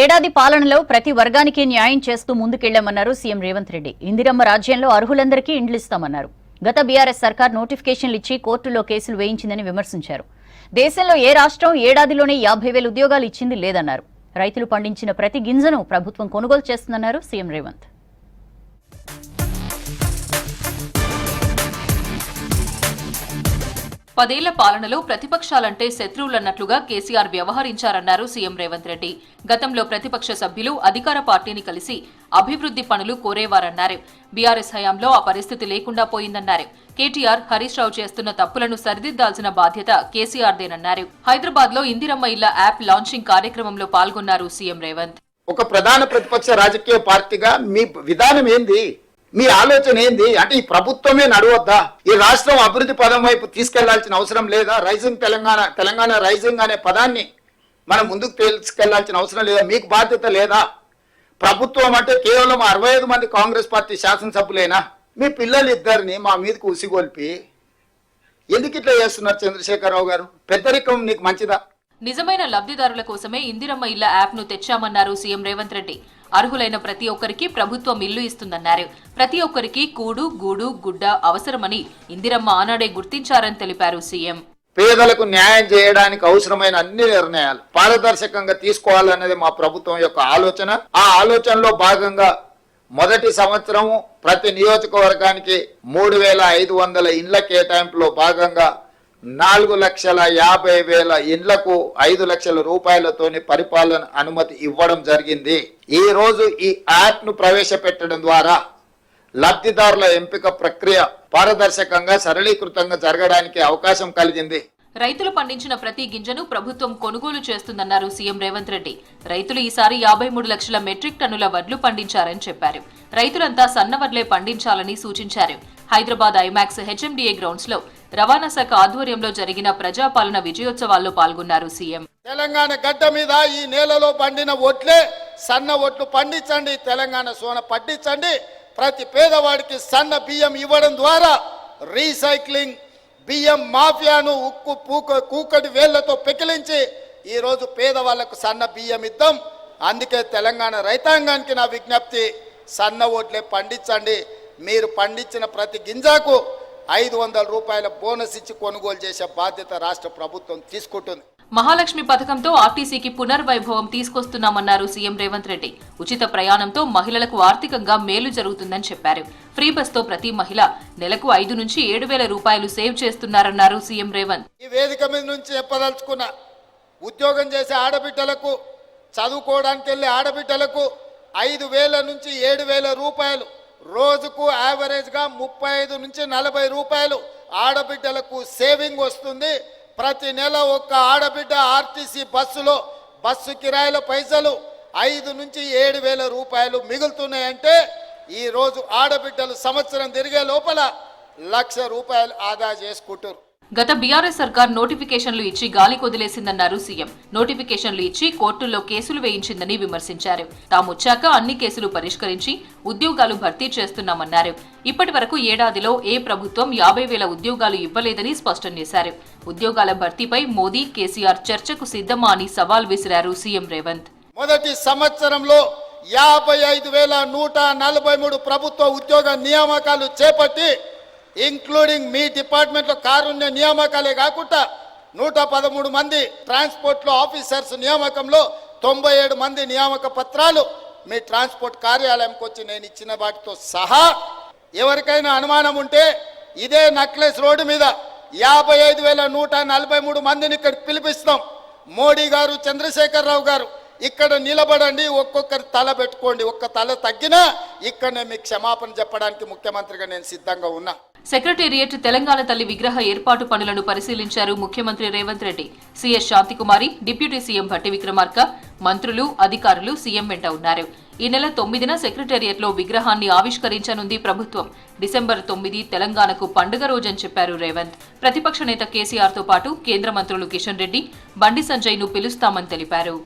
ఏడాది పాలనలో ప్రతి వర్గానికి న్యాయం చేస్తూ ముందుకెళ్లామన్నారు సీఎం రేవంత్ రెడ్డి. ఇందిరమ్మ రాజ్యంలో అర్హులందరికీ ఇండ్లు ఇస్తామన్నారు. గత బీఆర్ఎస్ సర్కార్ నోటిఫికేషన్లు ఇచ్చి కోర్టులో కేసులు వేయించిందని విమర్శించారు. దేశంలో ఏ రాష్ట్రం ఏడాదిలోనే 50,000 ఉద్యోగాలు ఇచ్చింది లేదన్నారు. రైతులు పండించిన ప్రతి గింజను ప్రభుత్వం కొనుగోలు చేస్తుందన్నారు సీఎం రేవంత్. 10 ఏళ్ల పాలనలో ప్రతిపక్షాలంటే శత్రువులన్నట్లుగా కేసీఆర్ వ్యవహరించారన్నారు సీఎం రేవంత్ రెడ్డి. గతంలో ప్రతిపక్ష సభ్యులు అధికార పార్టీని కలిసి అభివృద్ధి పనులు కోరేవారన్నారు. బీఆర్ఎస్ హయాంలో ఆ పరిస్థితి లేకుండా పోయిందన్నారు. కేటీఆర్, హరీష్ రావు చేస్తున్న తప్పులను సరిదిద్దాల్సిన బాధ్యత కేసీఆర్దేనన్నారు. హైదరాబాద్ లో ఇందిరమ్మ ఇళ్ల యాప్ లాంచింగ్ కార్యక్రమంలో పాల్గొన్నారు సీఎం రేవంత్. ఒక ప్రధాన ప్రతిపక్ష రాజకీయ పార్టీగా మీ విధానం ఏంది, మీ ఆలోచన ఏంది? అంటే ఈ ప్రభుత్వమే నడవద్దా? ఈ రాష్ట్రం అభివృద్ధి పదం వైపు తీసుకెళ్లాల్సిన అవసరం లేదా? రైజింగ్ తెలంగాణ రైజింగ్ అనే పదాన్ని మనం ముందుకు తీసుకెళ్లాల్సిన అవసరం లేదా? మీకు బాధ్యత లేదా? ప్రభుత్వం అంటే కేవలం 65 మంది కాంగ్రెస్ పార్టీ శాసనసభ్యులేనా? మీ పిల్లలు ఇద్దరిని మా మీదకు ఉసిగొల్పి ఎందుకు ఇట్లా చేస్తున్నారు చంద్రశేఖరరావు గారు? పెద్దరికం నీకు మంచిదా? నిజమైన లబ్ధిదారుల కోసమే ఇందిరమ్మ ఇళ్ల యాప్ ను తెచ్చామన్నారు సీఎం రేవంత్ రెడ్డి. అర్హులైన ప్రతి ఒక్కరికి ప్రభుత్వం ఇల్లు ఇస్తుందన్నారు. ప్రతి ఒక్కరికి కూడు, గూడు, గుడ్డ అవసరమని ఇందిరమ్మ ఆనాడే గుర్తించారని తెలిపారు సీఎం. పేదలకు న్యాయం చేయడానికి అవసరమైన అన్ని నిర్ణయాలు పారదర్శకంగా తీసుకోవాలనేది మా ప్రభుత్వం యొక్క ఆలోచన. ఆ ఆలోచనలో భాగంగా మొదటి సంవత్సరం ప్రతి నియోజకవర్గానికి 3,500 ఇండ్ల కేటాయింపులో భాగంగా 4,50,000 ఇండ్లకు 5 లక్షల రూపాయలతోని పరిపాలన అనుమతి ఇవ్వడం జరిగింది. ఈ రోజు ఈ యాప్ ను ప్రవేశపెట్టడం ద్వారా లబ్ధిదారుల ఎంపిక ప్రక్రియ పారదర్శకంగా సరళీకృతంగా జరగడానికి అవకాశం కలిగింది. రైతులు పండించిన ప్రతి గింజను ప్రభుత్వం కొనుగోలు చేస్తుందన్నారు సీఎం రేవంత్ రెడ్డి. రైతులు ఈసారి 53 లక్షల మెట్రిక్ టన్నుల వడ్లు పండించారని చెప్పారు. రైతులంతా సన్న వడ్లే పండించాలని సూచించారు. హైదరాబాద్ ఐమాక్స్ హెచ్ఎండిఏ గ్రౌండ్స్ లో రవాణా శాఖ ఆధ్వర్యంలో జరిగిన ప్రజాపాలన విజయోత్సవాల్లో పాల్గొన్నారు సీఎం. తెలంగాణ గడ్డ మీద ఈ నేలలో పండిన ఒట్లే సన్న ఒట్లు పండించండి, తెలంగాణ సోన పట్టించండి. ప్రతి పేదవాడికి సన్న బియ్యం ఇవ్వడం ద్వారా రీసైక్లింగ్ బియ్యం మాఫియాను కూకటి వేళ్లతో పెకిలించి ఈ రోజు పేదవాళ్లకు సన్న బియ్యం ఇద్దాం. అందుకే తెలంగాణ రైతాంగానికి నా విజ్ఞప్తి, సన్న ఓట్లే పండించండి. మీరు పండించిన ప్రతి గింజకు 500 రూపాయల బోనస్ ఇచ్చి కొనుగోలు చేసే బాధ్యత రాష్ట్ర ప్రభుత్వం తీసుకుంటుంది. మహాలక్ష్మి పథకంతో ఆర్టీసీకి పునర్వైభవం తీసుకొస్తున్నామన్నారు సీఎం రేవంత్ రెడ్డి. ఉచిత ప్రయాణంతో మహిళలకు ఆర్థికంగా మేలు జరుగుతుందని చెప్పారు. ఫ్రీ బస్ తో ప్రతి మహిళ నెలకు 5 నుంచి 7,000 రూపాయలు సేవ్ చేస్తున్నారన్నారు సీఎం రేవంత్. ఈ వేదిక మీద నుంచి చెప్పదలుచుకున్న, ఉద్యోగం చేసే ఆడబిడ్డలకు, చదువుకోవడానికి వెళ్లే ఆడబిడ్డలకు 5,000 నుంచి 7,000 రూపాయలు రోజుకు యావరేజ్ గా 35 నుంచి 40 రూపాయలు ఆడబిడ్డలకు సేవింగ్ వస్తుంది. ప్రతి నెల ఒక్క ఆడబిడ్డ ఆర్టీసీ బస్సు కిరాయిల పైసలు 5 నుంచి 7,000 రూపాయలు మిగులుతున్నాయంటే ఈ రోజు ఆడబిడ్డలు సంవత్సరం తిరిగే లోపల 1,00,000 రూపాయలు ఆదా చేసుకుంటారు. గత బీఆర్ఎస్ సర్కార్ నోటిఫికేషన్లు ఇచ్చి గాలి కొదిలేసిందన్నారు సీఎం. నోటిఫికేషన్లు ఇచ్చి కోర్టుల్లో కేసులు వేయించిందని విమర్శించారు. తామొచ్చాక అన్ని కేసులు పరిష్కరించి ఉద్యోగాలు భర్తీ చేస్తున్నామన్నారు. ఇప్పటి వరకు ఏడాదిలో ఏ ప్రభుత్వం 50,000 ఉద్యోగాలు ఇవ్వలేదని స్పష్టం చేశారు. ఉద్యోగాల భర్తీపై మోదీ, కేసీఆర్ చర్చకు సిద్ధమా అని సవాల్ విసిరారు సీఎం రేవంత్. మొదటి సంవత్సరంలో 55,143 ప్రభుత్వ ఉద్యోగ నియామకాలు చేపట్టి, ఇంక్లూడింగ్ మీ డిపార్ట్మెంట్ లో కారుణ్య నియామకాలే కాకుండా 113 మంది ట్రాన్స్పోర్ట్ లో ఆఫీసర్స్ నియామకంలో 97 మంది నియామక పత్రాలు మీ ట్రాన్స్పోర్ట్ కార్యాలయంకి వచ్చి నేను ఇచ్చిన వాటితో సహా. ఎవరికైనా అనుమానం ఉంటే ఇదే నక్లెస్ రోడ్డు మీద 55,143 మందిని ఇక్కడ పిలిపిస్తాం. మోడీ గారు, చంద్రశేఖరరావు గారు ఇక్కడ నిలబడండి, ఒక్కొక్కరి తల పెట్టుకోండి. ఒక్క తల తగ్గినా ఇక్కడనే మీకు క్షమాపణ చెప్పడానికి ముఖ్యమంత్రిగా నేను సిద్ధంగా ఉన్నా. సెక్రటేరియట్ తెలంగాణ తల్లి విగ్రహ ఏర్పాటు పనులను పరిశీలించారు ముఖ్యమంత్రి Revanth Reddy. CS Santhi Kumari, deputy CM Bhatti Vikramarka, మంత్రులు, అధికారులు సీఎం వెంట ఉన్నారు. ఈ నెల 9న సెక్రటేరియట్ లో విగ్రహాన్ని ఆవిష్కరించనుంది ప్రభుత్వం. డిసెంబర్ 9 తెలంగాణకు పండుగ రోజని చెప్పారు రేవంత్. ప్రతిపక్ష నేత కేసీఆర్ తో పాటు కేంద్ర మంత్రులు కిషన్ రెడ్డి, బండి సంజయ్ ను పిలుస్తామని తెలిపారు.